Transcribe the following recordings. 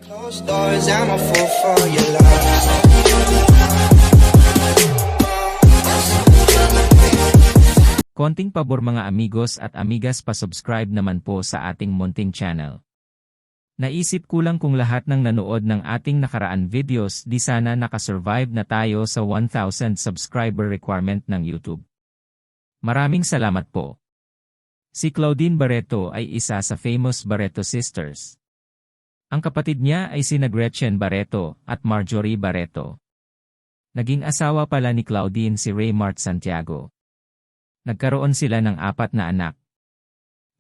Closed doors, I'm a fool for your love. Konting pabor mga amigos at amigas, pa-subscribe naman po sa ating munting channel. Naisip ko lang kung lahat ng nanood ng ating nakaraan videos di sana nakasurvive na tayo sa 1,000 subscriber requirement ng YouTube. Maraming salamat po. Si Claudine Barretto ay isa sa famous Barretto sisters. Ang kapatid niya ay sina Gretchen Barretto at Marjorie Barretto. Naging asawa pala ni Claudine si Raymart Santiago. Nagkaroon sila ng 4 na anak.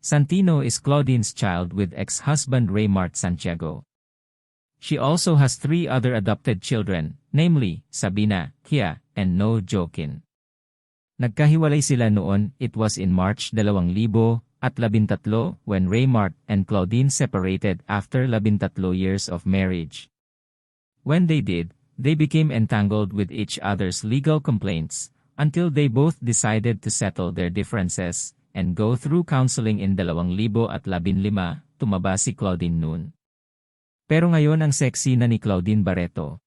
Santino is Claudine's child with ex-husband Raymart Santiago. She also has 3 other adopted children, namely, Sabina, Kia, and No Jokin. Nagkahiwalay sila noon, it was in March 2013 when Raymart and Claudine separated after 13 years of marriage. When they did, they became entangled with each other's legal complaints, until they both decided to settle their differences, and go through counseling in 2015, tumaba si Claudine noon. Pero ngayon ang sexy na ni Claudine Barretto.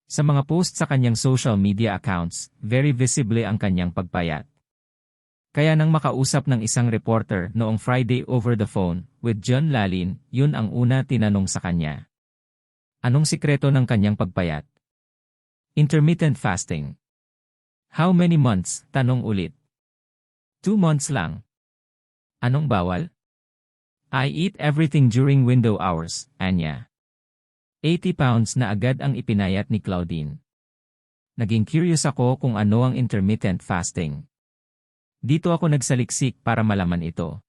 Sa mga post sa kanyang social media accounts, very visible ang kanyang pagpayat. Kaya nang makausap ng isang reporter noong Friday over the phone, with John Lalin, yun ang una tinanong sa kanya. Anong sikreto ng kanyang pagpayat? Intermittent fasting. How many months? Tanong ulit. 2 months lang. Anong bawal? I eat everything during window hours, anya. 80 pounds na agad ang ipinayat ni Claudine. Naging curious ako kung ano ang intermittent fasting. Dito ako nagsaliksik para malaman ito.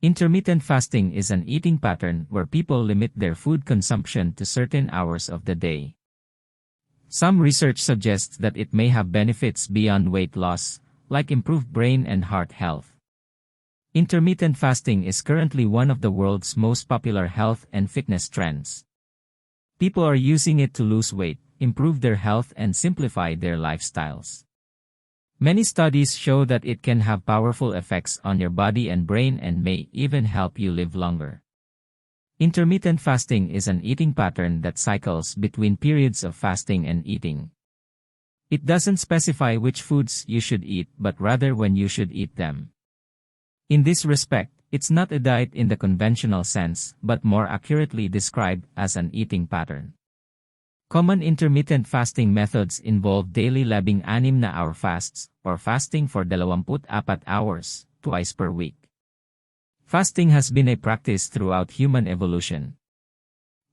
Intermittent fasting is an eating pattern where people limit their food consumption to certain hours of the day. Some research suggests that it may have benefits beyond weight loss, like improved brain and heart health. Intermittent fasting is currently one of the world's most popular health and fitness trends. People are using it to lose weight, improve their health and simplify their lifestyles. Many studies show that it can have powerful effects on your body and brain and may even help you live longer. Intermittent fasting is an eating pattern that cycles between periods of fasting and eating. It doesn't specify which foods you should eat but rather when you should eat them. In this respect, it's not a diet in the conventional sense but more accurately described as an eating pattern. Common intermittent fasting methods involve daily 16-hour fasts, or fasting for 24 hours, twice per week. Fasting has been a practice throughout human evolution.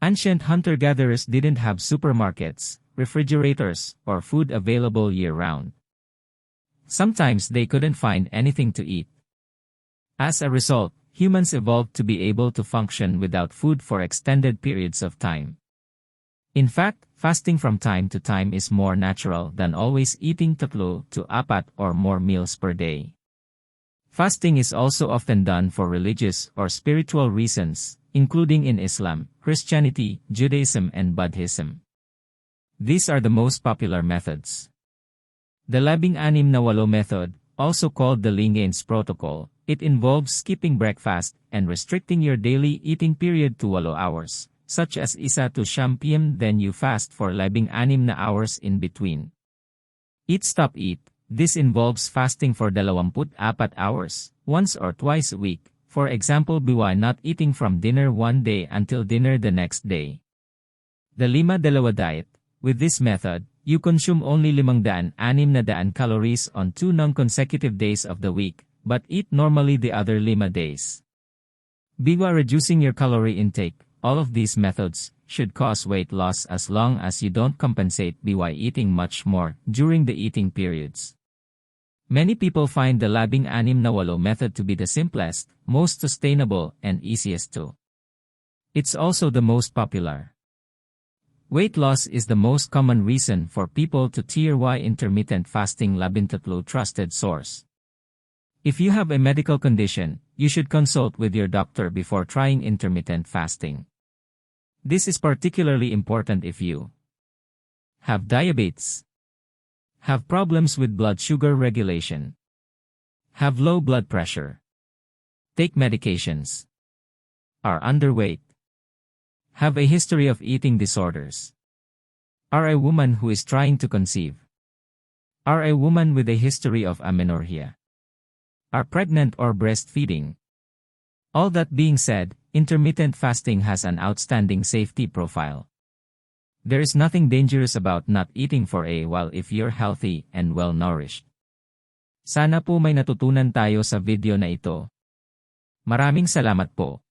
Ancient hunter-gatherers didn't have supermarkets, refrigerators, or food available year-round. Sometimes they couldn't find anything to eat. As a result, humans evolved to be able to function without food for extended periods of time. In fact, fasting from time to time is more natural than always eating 3 to 4 or more meals per day. Fasting is also often done for religious or spiritual reasons, including in Islam, Christianity, Judaism and Buddhism. These are the most popular methods. The 16-8 method, also called the Linganes Protocol, it involves skipping breakfast and restricting your daily eating period to 8 hours. Such as 1 to 9 p.m. then you fast for 16 na hours in between. Eat stop eat, this involves fasting for 24 hours, once or twice a week, for example biwa not eating from dinner one day until dinner the next day. The 5-2 diet, with this method, you consume only 500 calories on 2 non-consecutive days of the week, but eat normally the other 5 days. Biwa reducing your calorie intake. All of these methods should cause weight loss as long as you don't compensate by eating much more during the eating periods. Many people find the 16-8 method to be the simplest, most sustainable, and easiest too. It's also the most popular. Weight loss is the most common reason for people to tier Y intermittent fasting 13 trusted source. If you have a medical condition, you should consult with your doctor before trying intermittent fasting. This is particularly important if you have diabetes, have problems with blood sugar regulation, have low blood pressure, take medications, are underweight, Have a history of eating disorders. Are a woman who is trying to conceive. Are a woman with a history of amenorrhea. Are pregnant or breastfeeding. All that being said, intermittent fasting has an outstanding safety profile. There is nothing dangerous about not eating for a while if you're healthy and well-nourished. Sana po may natutunan tayo sa video na ito. Maraming salamat po.